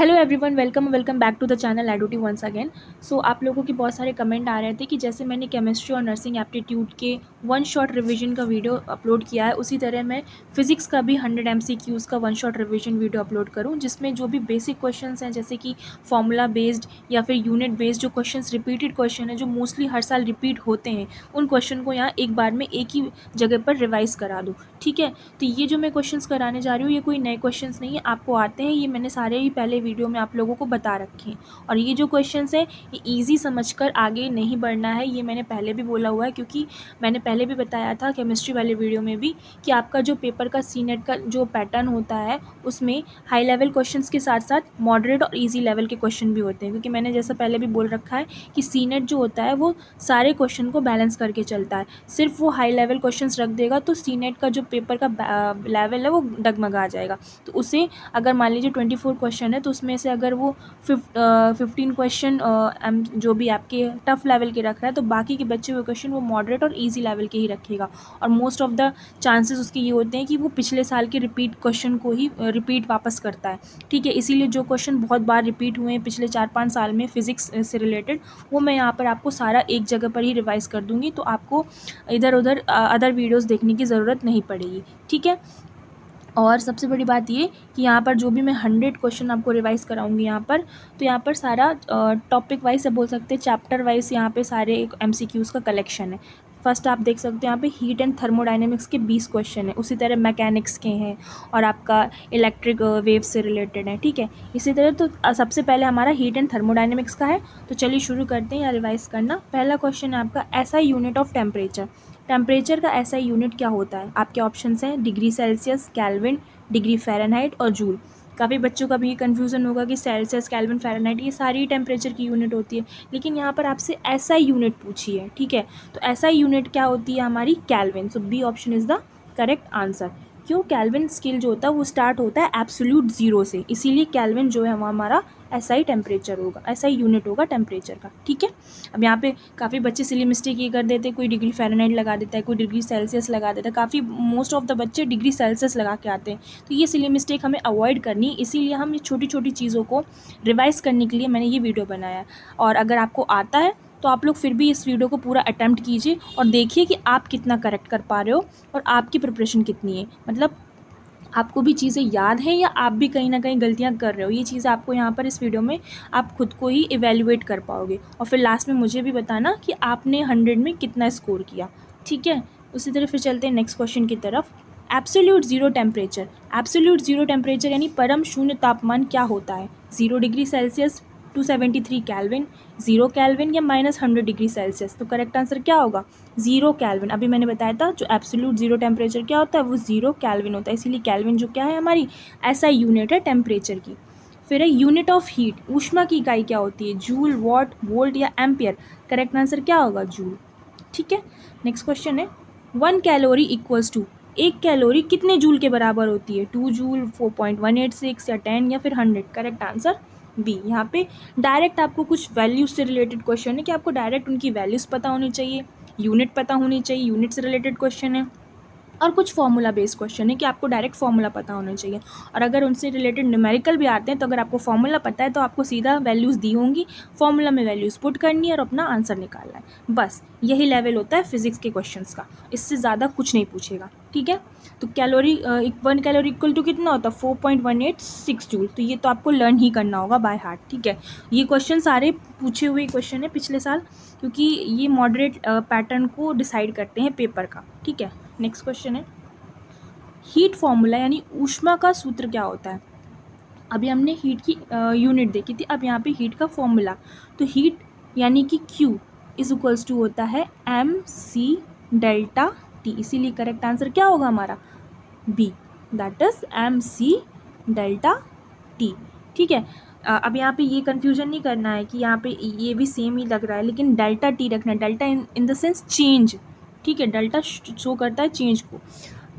Hello everyone, welcome back to the channel एडोटी once again. So आप लोगों के बहुत सारे कमेंट आ रहे थे कि जैसे मैंने केमिस्ट्री और नर्सिंग एप्टीट्यूड के वन शॉट रिवीजन का वीडियो अपलोड किया है, उसी तरह मैं फिजिक्स का भी 100 MCQs का one shot revision video upload करूं, जिसमें जो भी बेसिक क्वेश्चंस हैं जैसे कि फॉर्मूला बेस्ड या फिर यूनिट बेस्ड जो क्वेश्चंस रिपीटेड क्वेश्चन है जो मोस्टली हर साल रिपीट होते हैं, उन क्वेश्चन को यहाँ एक बार में एक ही जगह पर रिवाइज़ करा दूँ। ठीक है, तो ये जो मैं क्वेश्चंस कराने जा रही हूँ ये कोई नए क्वेश्चंस नहीं है, आपको आते हैं, ये मैंने सारे ही पहले वीडियो में आप लोगों को बता रखे हैं। और ये जो क्वेश्चंस हैं ये इजी समझकर आगे नहीं बढ़ना है, ये मैंने पहले भी बोला हुआ है, क्योंकि मैंने पहले भी बताया था केमिस्ट्री वाले वीडियो में भी कि आपका जो पेपर का सीनेट का जो पैटर्न होता है उसमें हाई लेवल क्वेश्चंस के साथ साथ मॉडरेट और ईजी लेवल के क्वेश्चन भी होते हैं, क्योंकि मैंने जैसा पहले भी बोल रखा है कि सीनेट जो होता है वो सारे क्वेश्चन को बैलेंस करके चलता है। सिर्फ वो हाई लेवल क्वेश्चंस रख देगा तो सीनेट का जो पेपर का लेवल है वो डगमगा जाएगा। तो उसे अगर मान लीजिए 24 क्वेश्चन है तो उसमें से अगर वो 15 क्वेश्चन जो भी आपके टफ लेवल के रख रहा है तो बाकी के बचे हुए क्वेश्चन वो मॉडरेट और ईजी लेवल के ही रखेगा। और मोस्ट ऑफ द चांसेस उसके ये होते हैं कि वो पिछले साल के रिपीट क्वेश्चन को ही रिपीट वापस करता है। ठीक है, इसीलिए जो क्वेश्चन बहुत बार रिपीट हुए हैं पिछले 4-5 साल में फिजिक्स से रिलेटेड, वो मैं यहाँ पर आपको सारा एक जगह पर ही रिवाइज़ कर दूँगी, तो आपको इधर उधर अदर वीडियोज़ देखने की ज़रूरत नहीं पड़ेगी। ठीक है, और सबसे बड़ी बात ये कि यहाँ पर जो भी मैं 100 क्वेश्चन आपको रिवाइज़ कराऊंगी यहाँ पर, तो यहाँ पर सारा टॉपिक वाइज से बोल सकते हैं, चैप्टर वाइज यहाँ पे सारे MCQs का कलेक्शन है। फर्स्ट आप देख सकते हो यहाँ पे हीट एंड थर्मोडाइनमिक्स के 20 क्वेश्चन है, उसी तरह मैकेनिक्स के हैं और आपका इलेक्ट्रिक वेव से रिलेटेड है। ठीक है, इसी तरह तो सबसे पहले हमारा हीट एंड थर्मोडाइनमिक्स का है, तो चलिए शुरू करते हैं या रिवाइज़ करना। पहला क्वेश्चन है आपका SI unit of temperature. Temperature का SI यूनिट क्या होता है? आपके ऑप्शंस हैं degree Celsius, kelvin, degree Fahrenheit और जूल। काफ़ी बच्चों का भी ये कन्फ्यूज़न होगा कि सेल्सियस, केल्विन, फ़ारेनहाइट ये सारी टेम्परेचर की यूनिट होती है, लेकिन यहाँ पर आपसे SI यूनिट पूछी है। ठीक है, तो SI यूनिट क्या होती है हमारी? Kelvin. So B option is the correct answer. क्यों? केल्विन स्केल जो होता है वो स्टार्ट होता है एब्सोल्यूट ज़ीरो से, इसीलिए केल्विन जो है वो हमारा SI टेम्परेचर होगा, SI यूनिट होगा टेम्परेचर का। ठीक है, अब यहाँ पे काफ़ी बच्चे सिली मिस्टेक ये कर देते हैं, कोई डिग्री फ़ारेनहाइट लगा देता है, कोई डिग्री सेल्सियस लगा देता है, काफ़ी मोस्ट ऑफ द बच्चे डिग्री सेल्सियस लगा के आते हैं, तो ये सिली मिस्टेक हमें अवॉइड करनी है, इसीलिए हम ये छोटी छोटी चीज़ों को रिवाइज़ करने के लिए मैंने ये वीडियो बनाया। और अगर आपको आता है तो आप लोग फिर भी इस वीडियो को पूरा अटैम्प्ट कीजिए और देखिए कि आप कितना करेक्ट कर पा रहे हो और आपकी प्रिपरेशन कितनी है, मतलब आपको भी चीज़ें याद हैं या आप भी कहीं ना कहीं गलतियां कर रहे हो। ये चीज़ आपको यहाँ पर इस वीडियो में आप खुद को ही इवेल्युएट कर पाओगे और फिर लास्ट में मुझे भी बताना कि आपने 100 में कितना स्कोर किया। ठीक है, उसी तरह फिर चलते हैं नेक्स्ट क्वेश्चन की तरफ। Absolute zero temperature. Absolute zero temperature यानी परम शून्य तापमान क्या होता है? 0 डिग्री सेल्सियस, 273 केल्विन, 0 केल्विन या -100 डिग्री सेल्सियस। तो करेक्ट आंसर क्या होगा? 0 केल्विन। अभी मैंने बताया था जो एब्सोल्यूट ज़ीरो टेम्परेचर क्या होता है वो 0 केल्विन होता है, इसीलिए केल्विन जो क्या है हमारी SI यूनिट है टेम्परेचर की। फिर है यूनिट ऑफ हीट। ऊष्मा की इकाई क्या होती है? जूल, वॉट, वोल्ट या एम्पियर। करेक्ट आंसर क्या होगा? जूल। ठीक है, नेक्स्ट क्वेश्चन है 1 कैलोरी इक्वल्स टू। 1 कैलोरी कितने जूल के बराबर होती है? 2 जूल, 4.186 या 10 या फिर 100। Correct answer B. यहाँ पे डायरेक्ट आपको कुछ वैल्यूज से रिलेटेड क्वेश्चन है कि आपको डायरेक्ट उनकी वैल्यूज़ पता होनी चाहिए, यूनिट पता होनी चाहिए, यूनिट से रिलेटेड क्वेश्चन है, और कुछ फॉर्मूला बेस्ड क्वेश्चन है कि आपको डायरेक्ट फॉर्मूला पता होना चाहिए। और अगर उनसे रिलेटेड न्यूमेरिकल भी आते हैं तो अगर आपको फॉर्मूला पता है तो आपको सीधा वैल्यूज़ दी होंगी, फॉर्मूला में वैल्यूज़ पुट करनी है और अपना आंसर निकालना है। बस यही लेवल होता है फिजिक्स के क्वेश्चंस का, इससे ज़्यादा कुछ नहीं पूछेगा। ठीक है, तो कैलोरी 1 कैलोरी इक्वल टू कितना होता है? 4.186 जूल। तो ये तो आपको लर्न ही करना होगा बाय हार्ट। ठीक है, ये क्वेश्चन सारे पूछे हुए क्वेश्चन है पिछले साल, क्योंकि ये मॉडरेट पैटर्न को डिसाइड करते हैं पेपर का। ठीक है, नेक्स्ट क्वेश्चन है हीट फॉर्मूला यानी ऊष्मा का सूत्र क्या होता है? अभी हमने हीट की यूनिट देखी थी, अब यहाँ पे हीट का फॉर्मूला, तो हीट यानी कि Q इज इक्वल्स टू होता है MC डेल्टा T, इसीलिए करेक्ट आंसर क्या होगा हमारा? B, that is MC delta T। ठीक है, अब यहाँ पे ये कन्फ्यूजन नहीं करना है कि यहाँ पे ये भी सेम ही लग रहा है, लेकिन डेल्टा T रखना है, delta in the sense change. ठीक है, डेल्टा शो करता है चेंज को।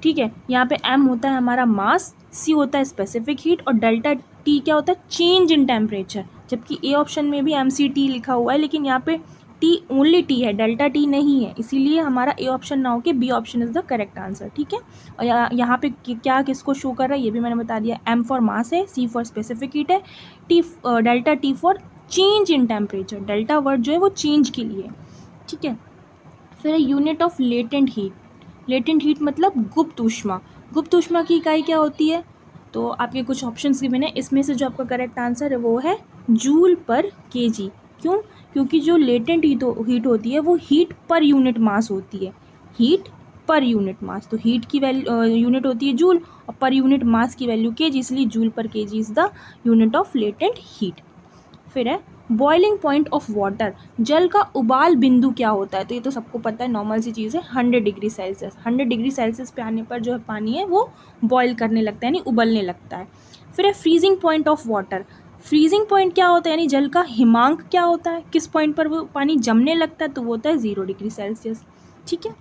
ठीक है, यहाँ पे M होता है हमारा मास, C होता है स्पेसिफिक हीट और डेल्टा T क्या होता है? Change in temperature. जबकि ए ऑप्शन में भी MCT लिखा हुआ है, लेकिन यहाँ पे टी ओनली टी है, डेल्टा टी नहीं है, इसीलिए हमारा ए ऑप्शन ना होके B option is the correct answer. ठीक है, और यहाँ पे क्या किसको शो कर रहा है ये भी मैंने बता दिया। एम फॉर मास है, सी फॉर स्पेसिफिक हीट है, T delta T for change in temperature, delta word जो है वो चेंज के लिए। ठीक है, फिर unit of latent heat, latent heat मतलब गुप्त ऊष्मा, गुप्त ऊष्मा की इकाई क्या होती है? तो आपके कुछ ऑप्शंस गिवन है, इसमें से जो आपका करेक्ट आंसर है वो है जूल पर केजी। क्यों? क्योंकि जो लेटेंट हीट होती है वो हीट पर यूनिट मास होती है, हीट पर यूनिट मास। तो हीट की वैल्यू यूनिट होती है जूल और पर यूनिट मास की वैल्यू केजी, इसलिए joule per KG is the unit of latent heat. फिर है बॉइलिंग पॉइंट ऑफ वाटर, जल का उबाल बिंदु क्या होता है? तो ये तो सबको पता है, नॉर्मल सी चीज़ है, 100 डिग्री सेल्सियस। 100 डिग्री सेल्सियस पे आने पर जो है पानी है वो बॉयल करने लगता है, यानी उबलने लगता है। फिर है freezing point of water, freezing point क्या होता है, यानी जल का हिमांक क्या होता है, किस पॉइंट पर वो पानी जमने लगता है? तो वो होता है 0 डिग्री सेल्सियस। ठीक है,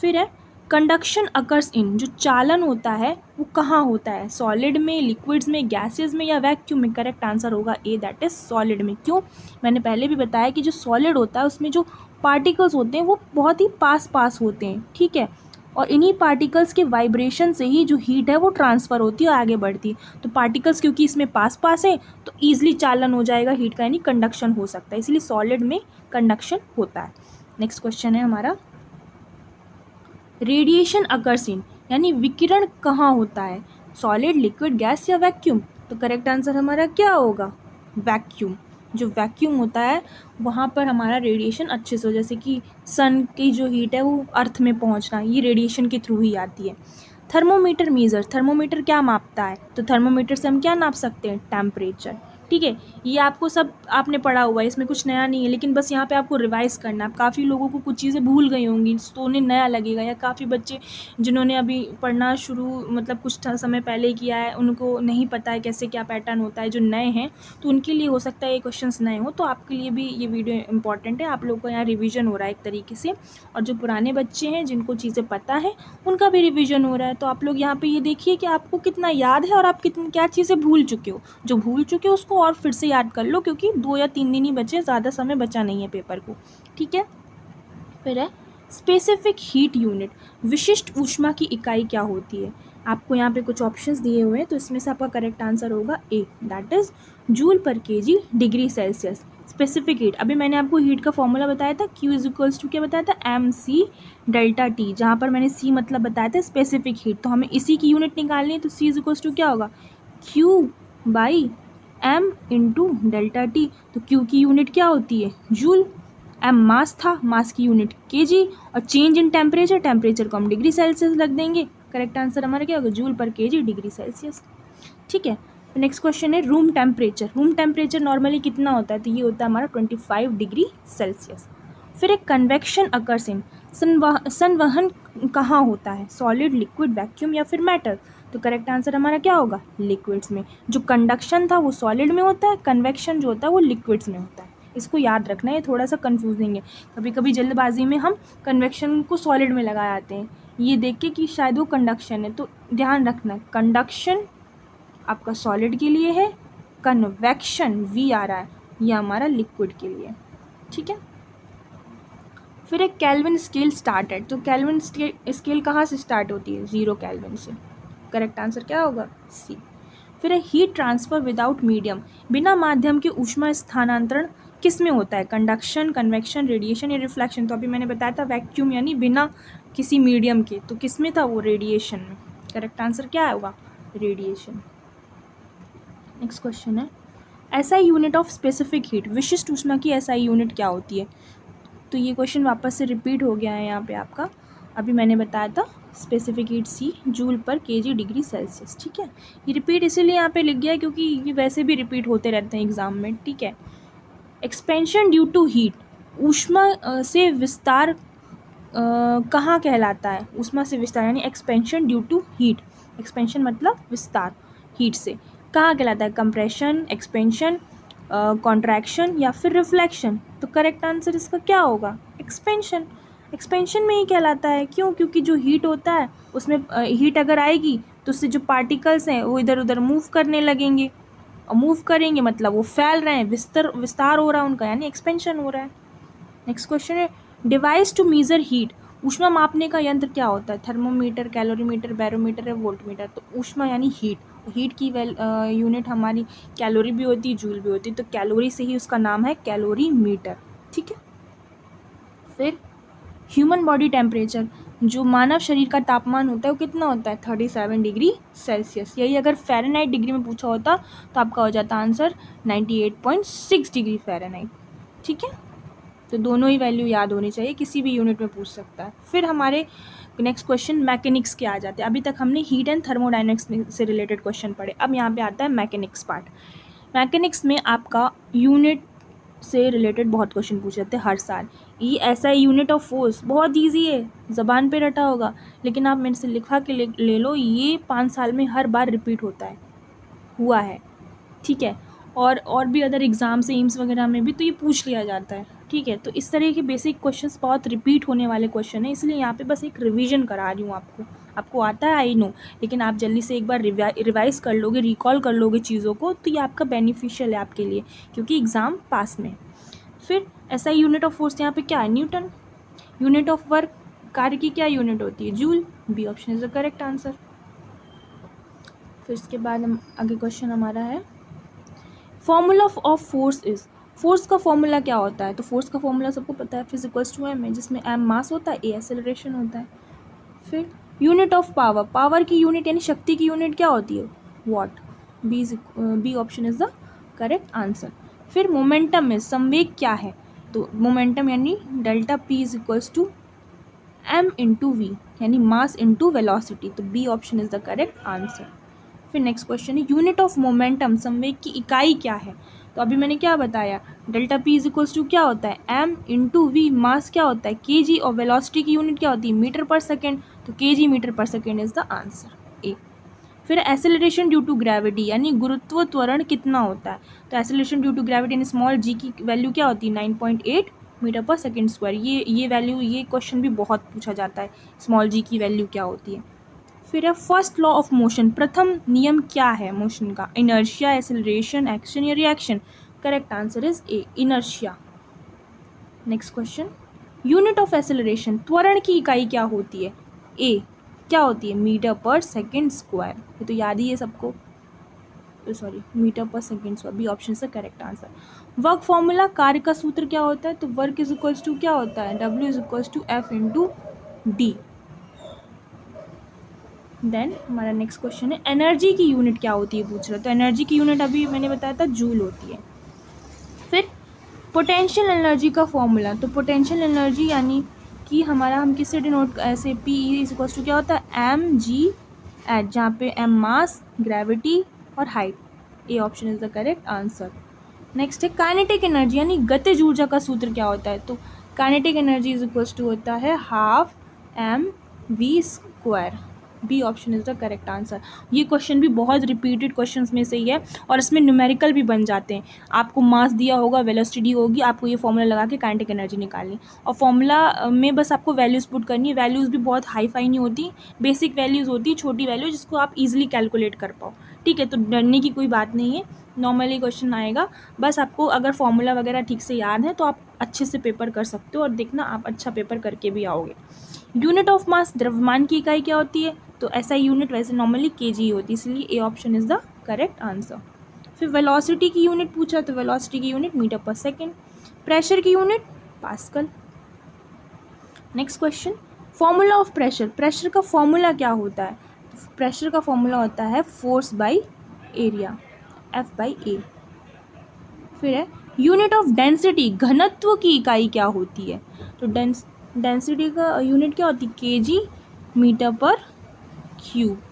फिर है कंडक्शन अकर्स इन, जो चालन होता है वो कहाँ होता है? सॉलिड में, लिक्विड्स में, गैसेस में या वैक्यूम में? करेक्ट आंसर होगा ए, दैट इज सॉलिड में। क्यों? मैंने पहले भी बताया कि जो सॉलिड होता है उसमें जो पार्टिकल्स होते हैं वो बहुत ही पास होते हैं। ठीक है, और इन्हीं पार्टिकल्स के वाइब्रेशन से ही जो हीट है वो ट्रांसफ़र होती है और आगे बढ़ती है। तो पार्टिकल्स क्योंकि इसमें पास है तो ईजिली चालन हो जाएगा हीट का, यानी कंडक्शन हो सकता है, इसलिए सॉलिड में कंडक्शन होता है। नेक्स्ट क्वेश्चन है हमारा, रेडिएशन अकर्स इन, यानी विकिरण कहाँ होता है? सॉलिड, लिक्विड, गैस या वैक्यूम? तो करेक्ट आंसर हमारा क्या होगा? वैक्यूम। जो वैक्यूम होता है वहाँ पर हमारा रेडिएशन अच्छे से हो, जैसे कि सन की जो हीट है वो अर्थ में पहुँचना, ये रेडिएशन के थ्रू ही आती है। थर्मोमीटर मेजर, थर्मोमीटर क्या मापता है? तो थर्मोमीटर से हम क्या नाप सकते हैं? टेम्परेचर। ठीक है, ये आपको सब आपने पढ़ा हुआ है, इसमें कुछ नया नहीं है, लेकिन बस यहाँ पे आपको रिवाइज करना है। काफ़ी लोगों को कुछ चीज़ें भूल गई होंगी तो उन्हें नया लगेगा, या काफ़ी बच्चे जिन्होंने अभी पढ़ना शुरू मतलब कुछ समय पहले किया है उनको नहीं पता है कैसे क्या पैटर्न होता है, जो नए हैं तो उनके लिए हो सकता है ये क्वेश्चंस नए हो, तो आपके लिए भी ये वीडियो इंपॉर्टेंट है। आप लोगों को यहाँ रिविजन हो रहा है एक तरीके से, और जो पुराने बच्चे हैं जिनको चीज़ें पता है उनका भी रिविजन हो रहा है। तो आप लोग यहाँ पे ये देखिए कि आपको कितना याद है और आप कितनी क्या चीज़ें भूल चुके हो। जो भूल चुके हो उसको और फिर से याद कर लो, क्योंकि 2 या 3 दिन ही बचे, ज़्यादा समय बचा नहीं है पेपर को। ठीक है, फिर है स्पेसिफिक हीट यूनिट, विशिष्ट ऊष्मा की इकाई क्या होती है? आपको यहाँ पे कुछ ऑप्शंस दिए हुए हैं, तो इसमें से आपका करेक्ट आंसर होगा A, that is joule per KG degree Celsius. Specific heat, अभी मैंने आपको हीट का फॉर्मूला बताया था, Q इज इक्वल्स टू क्या बताया था? एम सी डेल्टा टी, जहाँ पर मैंने C मतलब बताया था स्पेसिफिक हीट, तो हमें इसी की यूनिट निकालनी है, तो C इज इक्वल्स टू क्या होगा? Q by M into delta T. तो Q की यूनिट क्या होती है? जूल। एम मास था, मास की यूनिट केजी, और चेंज इन टेम्परेचर, टेम्परेचर को हम डिग्री सेल्सियस रख देंगे। करेक्ट आंसर हमारा क्या होगा? Joule per KG degree Celsius. ठीक है, नेक्स्ट क्वेश्चन है room temperature, room temperature normally कितना होता है? तो ये होता है हमारा 25 डिग्री सेल्सियस। फिर एक कन्वेक्शन अकर्स इन, संवहन कहाँ होता है? सॉलिड, लिक्विड, वैक्यूम या फिर मैटर? तो करेक्ट आंसर हमारा क्या होगा? लिक्विड्स में। जो कंडक्शन था वो सॉलिड में होता है, कन्वेक्शन जो होता है वो लिक्विड्स में होता है। इसको याद रखना है, ये थोड़ा सा कन्फ्यूजिंग है, कभी कभी जल्दबाजी में हम कन्वेक्शन को सॉलिड में लगा आते हैं ये देख के कि शायद वो कंडक्शन है, तो ध्यान रखना कंडक्शन आपका सॉलिड के लिए है, कन्वेक्शन वी आ रहा है ये हमारा लिक्विड के लिए। ठीक है, फिर एक केल्विन स्केल स्टार्टेड, तो केल्विन स्केल कहाँ से स्टार्ट होती है? 0 केल्विन से। करेक्ट आंसर क्या होगा? सी। फिर है हीट ट्रांसफर विदाउट मीडियम, बिना माध्यम के ऊष्मा स्थानांतरण किस में होता है? कंडक्शन, कन्वेक्शन, रेडिएशन या रिफ्लेक्शन? तो अभी मैंने बताया था वैक्यूम, यानी बिना किसी मीडियम के, तो किस में था वो? रेडिएशन में। करेक्ट आंसर क्या होगा? रेडिएशन। नेक्स्ट क्वेश्चन है SI unit of specific heat, विशिष्ट ऊष्मा की एसआई यूनिट क्या होती है? तो ये क्वेश्चन वापस से रिपीट हो गया है यहाँ पे आपका, अभी मैंने बताया था specific heat C joule per KG degree Celsius. ठीक है, ये रिपीट इसीलिए यहाँ पे लिख गया है क्योंकि ये वैसे भी रिपीट होते रहते हैं एग्जाम में। ठीक है, एक्सपेंशन ड्यू टू हीट, ऊष्मा से विस्तार कहाँ कहलाता है? ऊष्मा से विस्तार यानी expansion due to heat, expansion मतलब विस्तार हीट से, कहाँ कहलाता है? कंप्रेशन, एक्सपेंशन, कॉन्ट्रैक्शन या फिर रिफ्लेक्शन? तो करेक्ट आंसर इसका क्या होगा? एक्सपेंशन। एक्सपेंशन में ही कहलाता है। क्यों? क्योंकि जो हीट होता है उसमें हीट अगर आएगी तो उससे जो पार्टिकल्स हैं वो इधर उधर मूव करने लगेंगे, और मूव करेंगे मतलब वो फैल रहे हैं, विस्तार हो रहा है उनका, यानी एक्सपेंशन हो रहा है। नेक्स्ट क्वेश्चन है डिवाइस टू मेजर हीट, ऊष्मा मापने का यंत्र क्या होता है? थर्मोमीटर, कैलोरीमीटर, बैरोमीटर है, वोल्टमीटर। तो ऊष्मा यानी हीट, हीट की यूनिट हमारी कैलोरी भी होती है, जूल भी होती है, तो कैलोरी से ही उसका नाम है कैलोरीमीटर। ठीक है। फिर ह्यूमन बॉडी टेम्परेचर, जो मानव शरीर का तापमान होता है वो कितना होता है? 37 डिग्री सेल्सियस। यही अगर फ़ारेनहाइट डिग्री में पूछा होता तो आपका हो जाता आंसर 98.6 डिग्री फ़ारेनहाइट। ठीक है, तो दोनों ही वैल्यू याद होनी चाहिए, किसी भी यूनिट में पूछ सकता है। फिर हमारे नेक्स्ट क्वेश्चन मैकेनिक्स के आ जाते हैं। अभी तक हमने हीट एंड थर्मोडायनेमिक्स से रिलेटेड क्वेश्चन पढ़े, अब यहाँ पे आता है मैकेनिक्स पार्ट। मैकेनिक्स में आपका यूनिट से रिलेटेड बहुत क्वेश्चन पूछ जाते हैं हर साल। ये ऐसा यूनिट ऑफ फोर्स बहुत इजी है, ज़बान पे रटा होगा, लेकिन आप मेरे से लिखवा के ले लो, ये 5 साल में हर बार रिपीट होता है, हुआ है। ठीक है, और भी अदर एग्ज़ाम्स एम्स वगैरह में भी तो ये पूछ लिया जाता है। ठीक है, तो इस तरह के बेसिक क्वेश्चंस बहुत रिपीट होने वाले क्वेश्चन है, इसलिए यहाँ पे बस एक रिवीजन करा रही हूँ आपको। आपको आता है आई नो, लेकिन आप जल्दी से एक बार रिवाइज कर लोगे, रिकॉल कर लोगे चीज़ों को, तो ये आपका बेनिफिशियल है आपके लिए, क्योंकि एग्ज़ाम पास में। फिर ऐसा यूनिट ऑफ फोर्स यहाँ पे क्या है? न्यूटन। यूनिट ऑफ वर्क, कार्य की क्या यूनिट होती है? Joule. B option is the correct answer. फिर इसके बाद हम आगे क्वेश्चन हमारा है formula of force is, force का फॉर्मूला क्या होता है? तो फोर्स का फॉर्मूला सबको पता है, फिजिकल्स टू एम है, जिसमें एम मास होता है, ए एक्सेलरेशन होता है। फिर यूनिट ऑफ पावर, पावर की यूनिट यानी शक्ति की यूनिट क्या होती है? Watt. B option is the correct answer. फिर मोमेंटम में संवेग क्या है? तो मोमेंटम यानी delta P is equals to M into V, यानी मास इंटू वेलोसिटी, तो B option is the correct answer. फिर नेक्स्ट क्वेश्चन है यूनिट ऑफ मोमेंटम, संवेग की इकाई क्या है? तो अभी मैंने क्या बताया, delta P is equals to क्या होता है? एम इंटू वी, मास क्या होता है? के जी, और वेलोसिटी की यूनिट क्या होती है? मीटर पर सेकेंड, तो के जी metre per second is the answer A. फिर एसेलरेशन ड्यू टू ग्रेविटी यानी गुरुत्व त्वरण कितना होता है? तो एसेलरेशन ड्यू टू ग्रेविटी यानी स्मॉल जी की वैल्यू क्या होती है? 9.8 मीटर पर सेकेंड स्क्वायर। ये वैल्यू, ये क्वेश्चन भी बहुत पूछा जाता है, स्मॉल जी की वैल्यू क्या होती है। फिर है फर्स्ट लॉ ऑफ मोशन, प्रथम नियम क्या है मोशन का? इनर्शिया, एक्सेलरेशन, एक्शन या reaction? Correct answer is A, inertia. Next question unit of acceleration, त्वरण की इकाई क्या होती है? ए क्या होती है? मीटर पर सेकेंड स्क्वायर, ये तो याद ही है सबको, sorry metre per second square, B option से करेक्ट आंसर। वर्क फॉर्मूला, कार्य का सूत्र क्या होता है? तो वर्क इज इक्वल्स टू क्या होता है? W is equals to F into D. Then हमारा नेक्स्ट क्वेश्चन है एनर्जी की यूनिट क्या होती है पूछ रहा है। तो एनर्जी की यूनिट अभी मैंने बताया था जूल होती है। फिर पोटेंशियल एनर्जी का फॉर्मूला, तो पोटेंशियल एनर्जी यानी कि हमारा हम किससे डिनोट, ऐसे पी इज इक्वल्स टू क्या होता है? एम जी एच, जहाँ पे एम मास, ग्रेविटी और height. A option is the correct answer. Next है काइनेटिक एनर्जी यानी गतिज ऊर्जा का सूत्र क्या होता है? तो kinetic energy is equals to होता है half M V square. B option is the correct answer. ये क्वेश्चन भी बहुत रिपीटेड क्वेश्चंस में से ही है, और इसमें न्यूमेरिकल भी बन जाते हैं। आपको मास दिया होगा, वेलोसिटी होगी, आपको ये फॉर्मूला लगा के काइनेटिक एनर्जी निकालनी, और फॉर्मूला में बस आपको वैल्यूज़ पुट करनी है। वैल्यूज़ भी बहुत हाई फाई नहीं होती, बेसिक वैल्यूज़ होती है, छोटी वैल्यू जिसको आप ईजिली कैलकुलेट कर पाओ। ठीक है, तो डरने की कोई बात नहीं है, नॉर्मली क्वेश्चन आएगा। बस आपको अगर फॉर्मूला वगैरह ठीक से याद है तो आप अच्छे से पेपर कर सकते हो, और देखना आप अच्छा पेपर करके भी आओगे। यूनिट ऑफ मास, द्रव्यमान की इकाई क्या होती है? तो ऐसा यूनिट वैसे नॉर्मली केजी होती है, इसलिए A option is the correct answer. फिर वेलोसिटी की यूनिट पूछा, तो वेलोसिटी की unit metre per second. Pressure की unit pascal. Next question formula of pressure, pressure का फॉर्मूला क्या होता है? प्रेशर का फॉर्मूला होता है force by area, F by A. फिर है यूनिट ऑफ डेंसिटी, घनत्व की इकाई क्या होती है? तो डेंसिटी का यूनिट क्या होती है? केजी मीटर पर क्यूब,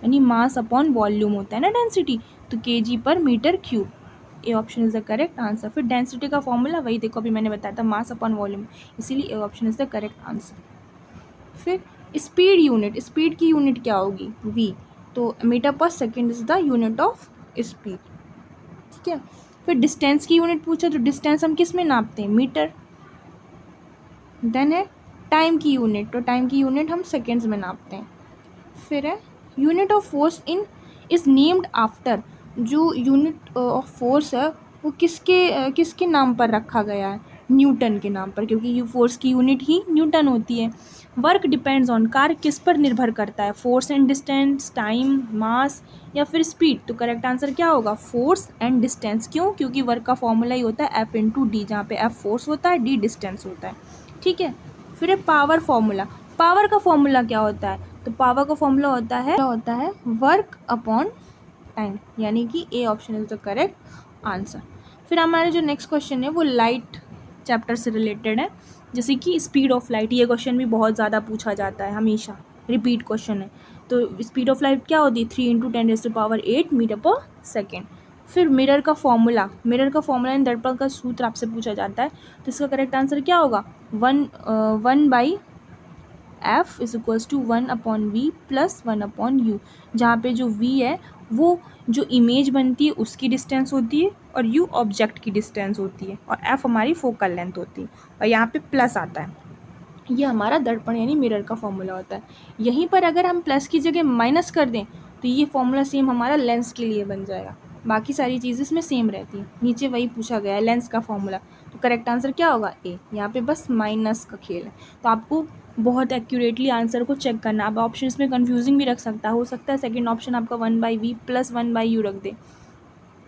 यानी मास अपॉन वॉल्यूम होता है ना डेंसिटी, तो KG per metre cube. A option is the correct answer. फिर डेंसिटी का फॉर्मूला वही देखो, अभी मैंने बताया था, मास अपॉन वॉल्यूम, इसीलिए ए option is the correct answer. फिर स्पीड यूनिट, स्पीड की यूनिट क्या होगी? वी, तो metre per second is the unit of speed. ठीक है। फिर डिस्टेंस की यूनिट पूछा, तो डिस्टेंस हम किस में नापते हैं? मीटर। देन है टाइम की यूनिट, तो टाइम की यूनिट हम सेकेंड्स में नापते हैं। फिर है unit of force in is named after, जो यूनिट ऑफ फोर्स है वो किसके नाम पर रखा गया है? न्यूटन के नाम पर, क्योंकि ये फोर्स की यूनिट ही न्यूटन होती है। वर्क डिपेंड्स ऑन, कार्य किस पर निर्भर करता है? फोर्स एंड डिस्टेंस, टाइम, मास या फिर स्पीड? तो करेक्ट आंसर क्या होगा? Force and distance. क्यों? क्योंकि वर्क का फॉर्मूला ही होता है F इंटू डी, जहाँ पे F फोर्स होता है, D डिस्टेंस होता है। ठीक है, फिर है पावर फॉर्मूला। पावर का फॉर्मूला क्या होता है? तो पावर का फॉर्मूला होता है वर्क अपॉन टाइम, यानी कि ए option is the correct answer. फिर हमारे जो नेक्स्ट क्वेश्चन है वो लाइट चैप्टर से रिलेटेड है, जैसे कि स्पीड ऑफ लाइट। ये क्वेश्चन भी बहुत ज़्यादा पूछा जाता है, हमेशा रिपीट क्वेश्चन है। तो स्पीड ऑफ लाइट क्या होती है? 3 इंटू 10⁸ मीटर पर सेकेंड। फिर मिरर का फॉर्मूला इन दर्पण का सूत्र आपसे पूछा जाता है, तो इसका करेक्ट आंसर क्या होगा? 1/F is equals to 1/V plus 1/U, जहाँ पे जो V है वो जो इमेज बनती है उसकी डिस्टेंस होती है और U ऑब्जेक्ट की डिस्टेंस होती है और F हमारी फोकल लेंथ होती है, और यहाँ पे प्लस आता है। ये हमारा दर्पण यानी मिरर का फॉर्मूला होता है। यहीं पर अगर हम प्लस की जगह माइनस कर दें तो ये फॉर्मूला सेम हमारा लेंस के लिए बन जाएगा। बाकी सारी चीज़ें इसमें सेम रहती हैं। नीचे वही पूछा गया है लेंस का फॉर्मूला, तो करेक्ट आंसर क्या होगा? ए। यहाँ पे बस माइनस का खेल है, तो आपको बहुत एक्यूरेटली आंसर को चेक करना। आप ऑप्शन में कन्फ्यूजिंग भी रख सकता हो सकता है सेकेंड ऑप्शन आपका 1/V प्लस 1/U रख दे।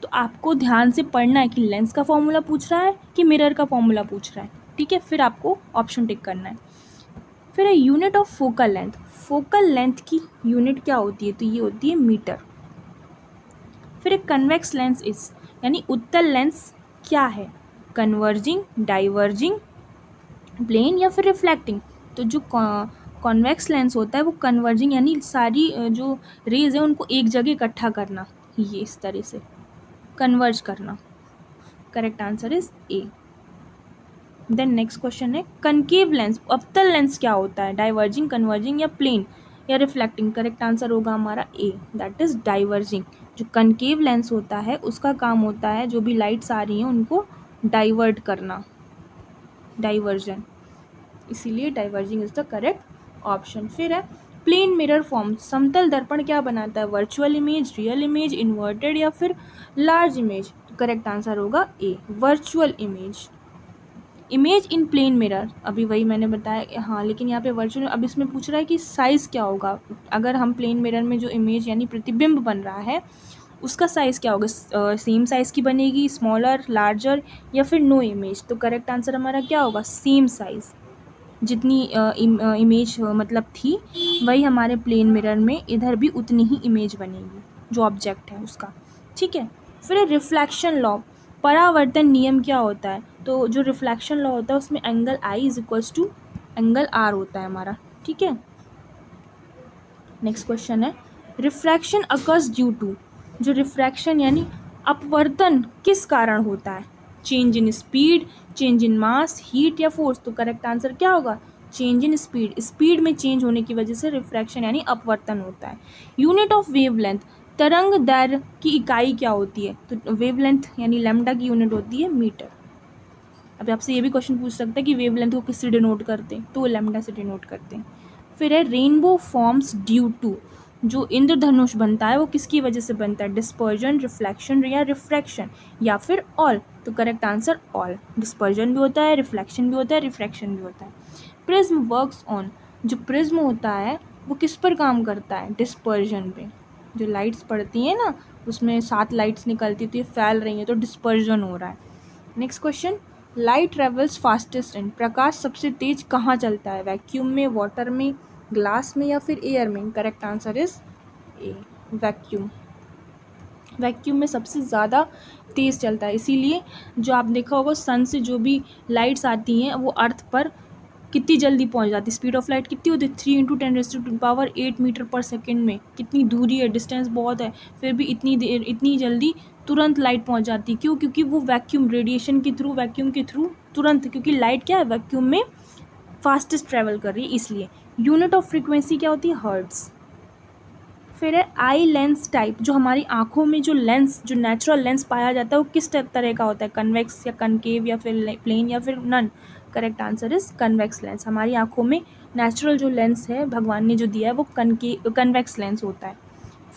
तो आपको ध्यान से पढ़ना है कि लेंस का फॉर्मूला पूछ रहा है कि मिरर का फॉर्मूला पूछ रहा है। ठीक है, फिर आपको ऑप्शन टिक करना है। फिर है unit of focal length. Focal length की यूनिट क्या होती है? तो ये होती है मीटर। फिर एक कन्वेक्स लेंस इज, यानी उत्तल लेंस क्या है? कन्वर्जिंग, डाइवर्जिंग, प्लेन या फिर रिफ्लेक्टिंग? तो जो कॉन्वेक्स लेंस होता है वो कन्वर्जिंग, यानी सारी जो रेज है उनको एक जगह इकट्ठा करना, ये इस तरह से कन्वर्ज करना। Correct answer is A. Then next question है कनकेव लेंस। अवतल लेंस क्या होता है? डाइवर्जिंग, कन्वर्जिंग या प्लेन या रिफ्लेक्टिंग? करेक्ट आंसर होगा हमारा ए, दैट इज डाइवर्जिंग। जो कनकेव लेंस होता है उसका काम होता है जो भी लाइट्स आ रही हैं उनको डाइवर्ट करना, डाइवर्जन, इसीलिए diverging is the correct option. फिर है प्लेन मिरर फॉर्म। समतल दर्पण क्या बनाता है? Virtual image, real image, inverted या फिर लार्ज इमेज? करेक्ट आंसर होगा A, virtual image. Image in plane mirror, अभी वही मैंने बताया हाँ, लेकिन यहाँ पे वर्चुअल, अब इसमें पूछ रहा है कि साइज़ क्या होगा। अगर हम प्लेन मिरर में जो इमेज यानी प्रतिबिंब बन रहा है उसका साइज़ क्या होगा? सेम साइज़ की बनेगी, स्मॉलर, लार्जर या फिर नो इमेज? तो करेक्ट आंसर हमारा क्या होगा? Same size. जितनी इमेज मतलब थी वही हमारे प्लेन मिरर में इधर भी उतनी ही इमेज बनेगी जो ऑब्जेक्ट है उसका। ठीक है, फिर रिफ्लेक्शन लॉ, परावर्तन नियम क्या होता है? तो जो रिफ्लेक्शन लॉ होता है उसमें angle I is equals to angle R होता है हमारा। ठीक है, नेक्स्ट क्वेश्चन है रिफ्रैक्शन अकर्स ड्यू टू। जो रिफ्रैक्शन यानी अपवर्तन किस कारण होता है? Change in speed, change in mass, heat या फोर्स? तो करेक्ट आंसर क्या होगा? Change in speed. स्पीड में चेंज होने की वजह से रिफ्रैक्शन यानी अपवर्तन होता है। यूनिट ऑफ वेवलेंथ, तरंग दैर्घ्य की इकाई क्या होती है? तो वेवलेंथ यानी लैम्डा की यूनिट होती है मीटर। अभी आपसे ये भी क्वेश्चन पूछ सकता है कि वेवलेंथ को किससे डिनोट करते हैं? तो वो लैम्डा से डिनोट करते हैं। फिर है रेनबो फॉर्म्स ड्यू टू। जो इंद्रधनुष बनता है वो किसकी वजह से बनता है? डिस्पर्जन, रिफ्लेक्शन या रिफ्रैक्शन या फिर ऑल? तो करेक्ट आंसर ऑल। डिस्पर्जन भी होता है, रिफ्लेक्शन भी होता है, रिफ्रैक्शन भी होता है। Prism works on. जो प्रिज्म होता है वो किस पर काम करता है? डिस्पर्जन पे। जो लाइट्स पड़ती हैं ना उसमें 7 लाइट्स निकलती थी, फैल रही हैं, तो डिस्पर्जन हो रहा है। Next question, light travels fastest in. प्रकाश सबसे तेज कहाँ चलता है? वैक्यूम में, वाटर में, ग्लास में या फिर एयर में? Correct answer is A, vacuum. Vacuum में सबसे ज़्यादा तेज़ चलता है, इसीलिए जो आप देखा होगा सन से जो भी लाइट्स आती हैं वो अर्थ पर कितनी जल्दी पहुंच जाती है। स्पीड ऑफ लाइट कितनी होती है? 3 इंटू 10⁸ मीटर पर सेकेंड में। कितनी दूरी है, डिस्टेंस बहुत है, फिर भी इतनी जल्दी तुरंत लाइट पहुंच जाती है। क्यों? क्योंकि वो वैक्यूम रेडिएशन के थ्रू, वैक्यूम के थ्रू तुरंत, क्योंकि लाइट क्या है वैक्यूम में फास्टेस्ट ट्रैवल कर रही है इसलिए। यूनिट ऑफ फ्रीक्वेंसी क्या होती है? हर्ट्ज। फिर है आई लेंस टाइप। जो हमारी आंखों में जो लेंस, जो नेचुरल लेंस पाया जाता है वो किस तरह का होता है? कन्वेक्स या कनकेव या फिर प्लेन या फिर none? Correct answer is convex lens. हमारी आंखों में नेचुरल जो लेंस है भगवान ने जो दिया है वो कन्वेक्स लेंस होता है।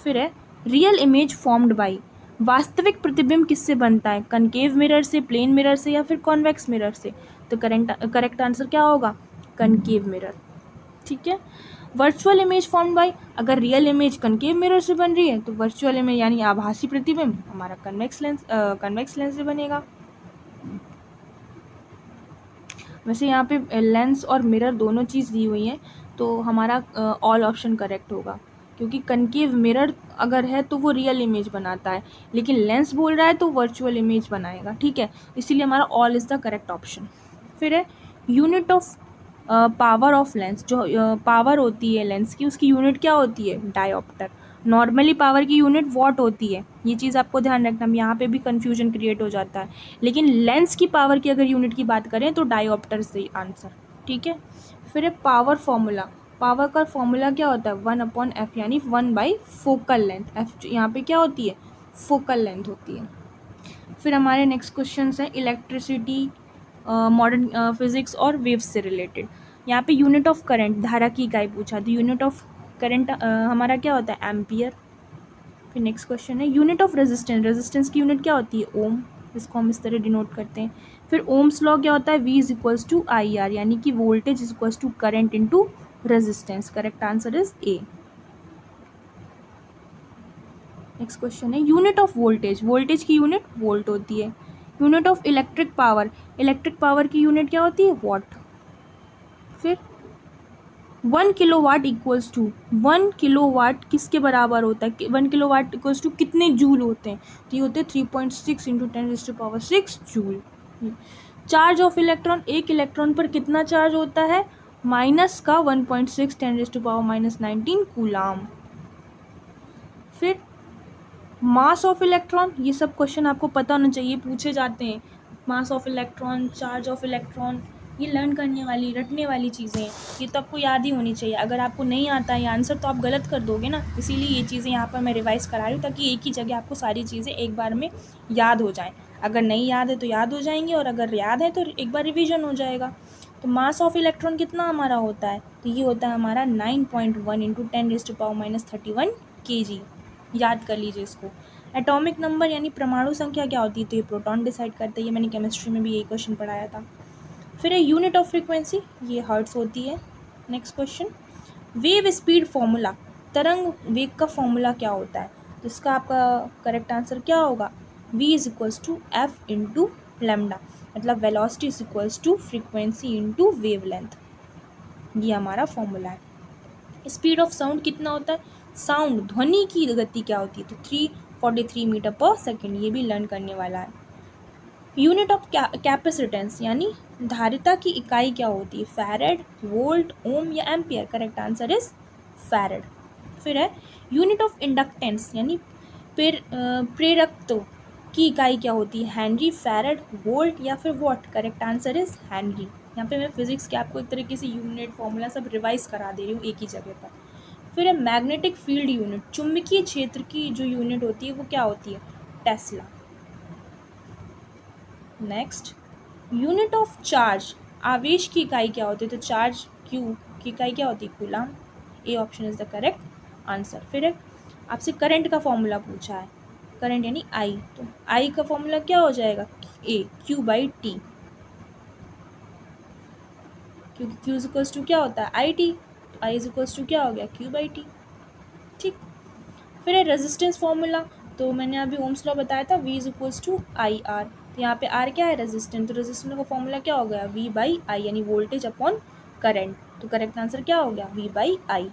फिर है रियल इमेज फॉर्म्ड बाई। वास्तविक प्रतिबिंब किससे बनता है, कनकेव मिरर से, प्लेन मिरर से या फिर कॉन्वेक्स मिरर से? तो करेक्ट आंसर क्या होगा, कनकेव मिरर। ठीक है। वर्चुअल इमेज फॉर्म बाय, अगर रियल इमेज कनकेव मिरर से बन रही है तो वर्चुअल इमेज यानी आभासी प्रतिबिंब हमारा कन्वेक्स लेंस से बनेगा। वैसे यहाँ पे लेंस और मिरर दोनों चीज़ दी हुई हैं, तो हमारा ऑल ऑप्शन करेक्ट होगा, क्योंकि कनकेव मिरर अगर है तो वो रियल इमेज बनाता है, लेकिन लेंस बोल रहा है तो वर्चुअल इमेज बनाएगा। ठीक है, इसीलिए हमारा all is the correct option. फिर है unit of power of lens, जो पावर होती है लेंस की उसकी यूनिट क्या होती है, डायोप्टर। नॉर्मली पावर की यूनिट वॉट होती है, ये चीज़ आपको ध्यान रखना, यहाँ पे भी कन्फ्यूजन क्रिएट हो जाता है, लेकिन लेंस की पावर की अगर यूनिट की बात करें तो डायोप्टर से आंसर। ठीक है। फिर है पावर फॉर्मूला, पावर का फॉर्मूला क्या होता है, 1/f यानी 1/फोकल लेंथ। एफ यहाँ पे क्या होती है, फोकल लेंथ होती है। फिर हमारे नेक्स्ट क्वेश्चन है इलेक्ट्रिसिटी, मॉडर्न फिजिक्स और वेव्स से रिलेटेड। यहाँ पे यूनिट ऑफ करंट, धारा की इकाई पूछा, तो यूनिट ऑफ करंट हमारा क्या होता है, एम्पियर। फिर नेक्स्ट क्वेश्चन है यूनिट ऑफ रेजिस्टेंस, रेजिस्टेंस की यूनिट क्या होती है, ओम, इसको हम इस तरह डिनोट करते हैं। फिर ओम्स लॉ क्या होता है, V is equals to IR, यानी कि voltage is equals to current into resistance. Correct answer is A. Next question है यूनिट ऑफ वोल्टेज, वोल्टेज की यूनिट वोल्ट होती है। Unit of electric power, electric power की यूनिट क्या होती है, वॉट। फिर 1 किलोवाट इक्वल्स टू, 1 किलोवाट किसके बराबर होता है, 1 किलोवाट इक्वल्स टू कितने जूल होते हैं, तो ये होते हैं 3.6 into 10⁻6 joule. Charge of electron, एक इलेक्ट्रॉन पर कितना चार्ज होता है, माइनस का 1.6 10⁻⁻19 कूलाम। फिर मास ऑफ इलेक्ट्रॉन, ये सब क्वेश्चन आपको पता होना चाहिए, पूछे जाते हैं। Mass of electron, charge of electron, ये लर्न करने वाली, रटने वाली चीज़ें हैं, ये तो आपको याद ही होनी चाहिए। अगर आपको नहीं आता है आंसर तो आप गलत कर दोगे ना, इसीलिए ये चीज़ें यहाँ पर मैं रिवाइज करा रही हूँ, ताकि एक ही जगह आपको सारी चीज़ें एक बार में याद हो जाएँ। अगर नहीं याद है तो याद हो जाएंगी, और अगर याद है तो एक बार रिविजन हो जाएगा। तो मास ऑफ इलेक्ट्रॉन कितना हमारा होता है, तो ये होता है हमारा 9.1 इंटू 10⁻⁻31 kg। याद कर लीजिए इसको। एटॉमिक नंबर यानी परमाणु संख्या क्या होती है, तो ये प्रोटॉन डिसाइड करते हैं, ये मैंने केमिस्ट्री में भी यही क्वेश्चन पढ़ाया था। फिर है यूनिट ऑफ फ्रीक्वेंसी, ये हर्ट्स होती है। Next question, wave speed formula, तरंग वेग का फॉर्मूला क्या होता है, तो इसका आपका करेक्ट आंसर क्या होगा, V is equals to F into lambda, मतलब velocity is equals to frequency into wavelength, ये हमारा फॉर्मूला है। स्पीड ऑफ साउंड कितना होता है, साउंड ध्वनि की गति क्या होती है, तो 343 मीटर पर सेकेंड, ये भी लर्न करने वाला है। यूनिट ऑफ कैपेसिटेंस यानी धारिता की इकाई क्या होती है, फैरेड, वोल्ट, ओम या ampere. Correct answer is farad. फिर है यूनिट ऑफ इंडक्टेंस यानी प्रेरकत्व की इकाई क्या होती है, हेनरी, फैरेड, वोल्ट या फिर what. Correct answer is Henry. यहाँ पे मैं फिजिक्स के आपको एक तरीके से यूनिट फॉर्मूला सब रिवाइज करा दे रही हूँ एक ही जगह पर। फिर है मैग्नेटिक फील्ड यूनिट, चुंबकीय क्षेत्र की जो यूनिट होती है वो क्या होती है, Tesla. Next, unit of charge, आवेश की इकाई क्या होती है, तो चार्ज क्यू की इकाई क्या होती है, coulomb. A option is the correct answer. फिर है आपसे करंट का फॉर्मूला पूछा है, करंट यानी आई, तो आई का फॉर्मूला क्या हो जाएगा, ए Q/T, क्योंकि Q इज इक्वल्स टू क्या होता है, IT, तो I इज इक्वल्स टू क्या हो गया, Q/T। ठीक। फिर है रेजिस्टेंस फॉर्मूला, तो मैंने अभी ओम्स लॉ बताया था, V is equals to IR, तो यहाँ पे R क्या है, रेजिस्टेंस, तो रेजिस्टेंस का फॉर्मूला क्या हो गया, V/I, यानी वोल्टेज अपॉन करंट, तो करेक्ट आंसर क्या हो गया, V/I।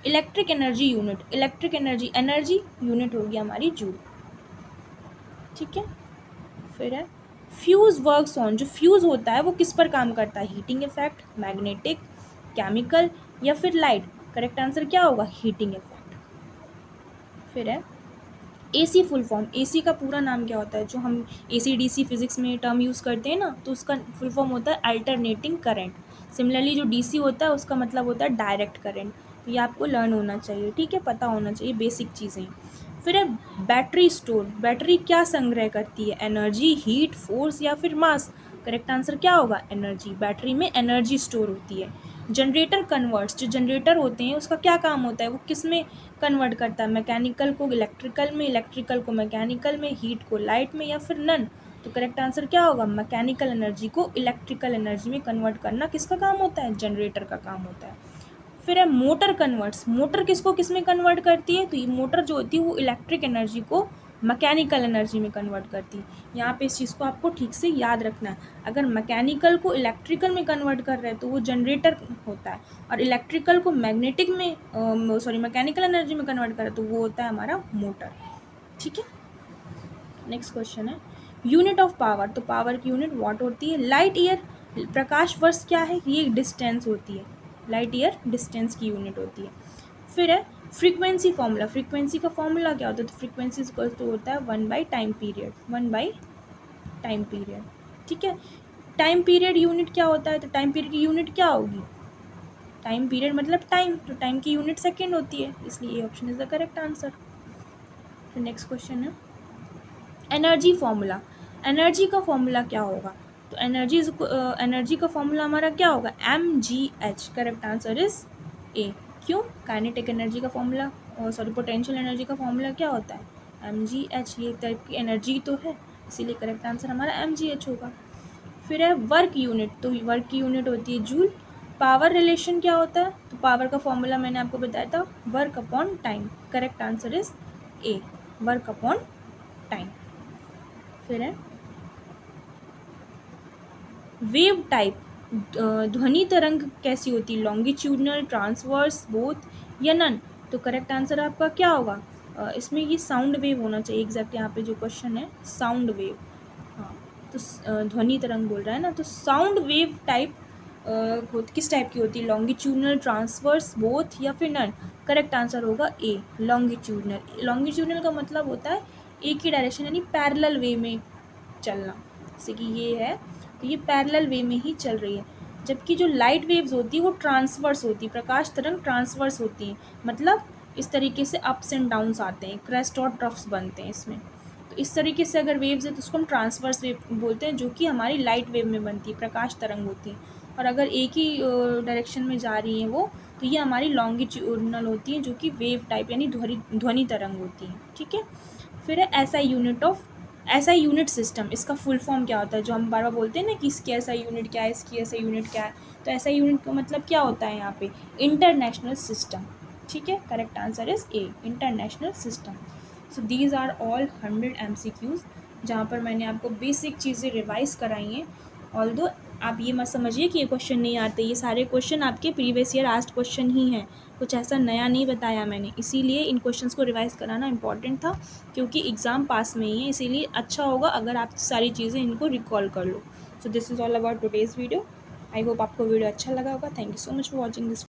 Electric energy unit, electric energy, energy unit होगी हमारी जूल। ठीक है। फिर है फ्यूज वर्क्स ऑन, जो फ्यूज होता है वो किस पर काम करता है, हीटिंग इफेक्ट, मैग्नेटिक, केमिकल या फिर लाइट। करेक्ट आंसर क्या होगा, हीटिंग इफेक्ट। फिर है AC फुल फॉर्म, AC का पूरा नाम क्या होता है, जो हम AC/DC फिजिक्स में टर्म यूज़ करते हैं ना, तो उसका फुल फॉर्म होता है अल्टरनेटिंग करंट। सिमिलरली जो DC होता है उसका मतलब होता है डायरेक्ट करंट। तो ये आपको लर्न होना चाहिए, ठीक है, पता होना चाहिए, बेसिक चीज़ें। फिर है बैटरी स्टोर, बैटरी क्या संग्रह करती है, एनर्जी, हीट, फोर्स या फिर मास। करेक्ट आंसर क्या होगा? एनर्जी। बैटरी में एनर्जी स्टोर होती है। जनरेटर कन्वर्ट्स, जो जनरेटर होते हैं उसका क्या काम होता है? वो किस में कन्वर्ट करता है? मैकेनिकल को इलेक्ट्रिकल में, इलेक्ट्रिकल को मैकेनिकल में, हीट को लाइट में, या फिर नन? तो करेक्ट आंसर क्या होगा? मैकेनिकल एनर्जी को इलेक्ट्रिकल एनर्जी में कन्वर्ट करना किसका काम होता है? जनरेटर का काम होता है। फिर है मोटर कन्वर्ट्स। मोटर किसको किस में कन्वर्ट करती है? तो ये मोटर जो होती है वो इलेक्ट्रिक एनर्जी को मैकेनिकल एनर्जी में कन्वर्ट करती है। यहाँ पे इस चीज़ को आपको ठीक से याद रखना है। अगर मैकेनिकल को इलेक्ट्रिकल में कन्वर्ट कर रहे हैं तो वो जनरेटर होता है, और इलेक्ट्रिकल को मैग्नेटिक में मैकेनिकल एनर्जी में कन्वर्ट कर रहे हैं तो वो होता है हमारा मोटर। ठीक है, नेक्स्ट क्वेश्चन है यूनिट ऑफ पावर। तो पावर की यूनिट वाट होती है। लाइट ईयर, प्रकाश वर्ष क्या है? ये डिस्टेंस होती है। लाइट ईयर डिस्टेंस की यूनिट होती है। फिर है फ्रीक्वेंसी फॉर्मूला। फ्रीक्वेंसी का फॉर्मूला क्या होता है? तो फ्रीक्वेंसी इक्वल टू होता है 1/टाइम पीरियड। 1/टाइम पीरियड। ठीक है, टाइम पीरियड यूनिट क्या होता है? तो टाइम पीरियड की यूनिट क्या होगी? टाइम पीरियड मतलब टाइम, तो टाइम की यूनिट सेकेंड होती है, इसलिए ये option is the correct answer. फिर नेक्स्ट क्वेश्चन है एनर्जी फॉर्मूला। एनर्जी का फॉर्मूला क्या होगा? तो एनर्जी का फॉर्मूला हमारा क्या होगा? mgh। करेक्ट आंसर इज ए। क्यों? काइनेटिक एनर्जी का फॉर्मूला, पोटेंशियल एनर्जी का फॉर्मूला क्या होता है? mgh। ये टाइप की एनर्जी तो है, इसीलिए करेक्ट आंसर हमारा mgh होगा। फिर है वर्क यूनिट। तो वर्क की यूनिट होती है जूल। पावर रिलेशन क्या होता है? तो पावर का फॉर्मूला मैंने आपको बताया था, work upon time. Correct answer is A, work upon time. फिर है वेव टाइप। ध्वनि तरंग कैसी होती है? लॉन्गिट्यूडनल, ट्रांसवर्स, बोथ, या नन? तो करेक्ट आंसर आपका क्या होगा? इसमें ये साउंड वेव होना चाहिए। एग्जैक्ट यहाँ पे जो क्वेश्चन है साउंड वेव। हाँ, तो ध्वनि तरंग बोल रहा है ना, तो साउंड वेव टाइप किस टाइप की होती है? लॉन्गिट्यूडनल, ट्रांसवर्स, बोथ, या फिर नन? करेक्ट आंसर होगा ए, लॉन्गिट्यूडनल। लॉन्गिट्यूडनल का मतलब होता है एक ही डायरेक्शन, यानी पैरेलल वे में चलना। जैसे कि ये है तो ये पैरेलल वे में ही चल रही है। जबकि जो लाइट वेव्स होती है वो ट्रांसवर्स होती है, प्रकाश तरंग ट्रांसवर्स होती हैं, मतलब इस तरीके से अप्स एंड डाउन्स आते हैं, क्रेस्ट और ट्रफ्स बनते हैं इसमें। तो इस तरीके से अगर वेव्स है तो उसको हम ट्रांसवर्स वेव बोलते हैं, जो कि हमारी लाइट वेव में बनती है, प्रकाश तरंग होती है। और अगर एक ही डायरेक्शन में जा रही हैं वो, तो ये हमारी लॉन्गिट्यूडनल होती है, जो कि वेव टाइप यानी ध्वनि तरंग होती है। ठीक है, फिर है ऐसा यूनिट सिस्टम। इसका फुल फॉर्म क्या होता है? जो हम बार बार बोलते हैं ना कि इसकी ऐसा यूनिट क्या है, इसकी ऐसा यूनिट क्या है, तो ऐसा यूनिट का मतलब क्या होता है यहाँ पे? International system. ठीक है, correct answer is A, international system. So these are all 100 MCQs, जहाँ पर मैंने आपको बेसिक चीज़ें रिवाइज कराई हैं। ऑल्दो आप ये मत समझिए कि ये क्वेश्चन नहीं आते, ये सारे क्वेश्चन आपके प्रीवियस ईयर आस्ट क्वेश्चन ही हैं, कुछ ऐसा नया नहीं बताया मैंने। इसीलिए इन क्वेश्चंस को रिवाइज कराना इंपॉर्टेंट था, क्योंकि एग्ज़ाम पास में ही है, इसीलिए अच्छा होगा अगर आप सारी चीज़ें इनको रिकॉल कर लो। So this is all about today's video. I hope आपको वीडियो अच्छा लगा होगा। Thank you so much for watching this.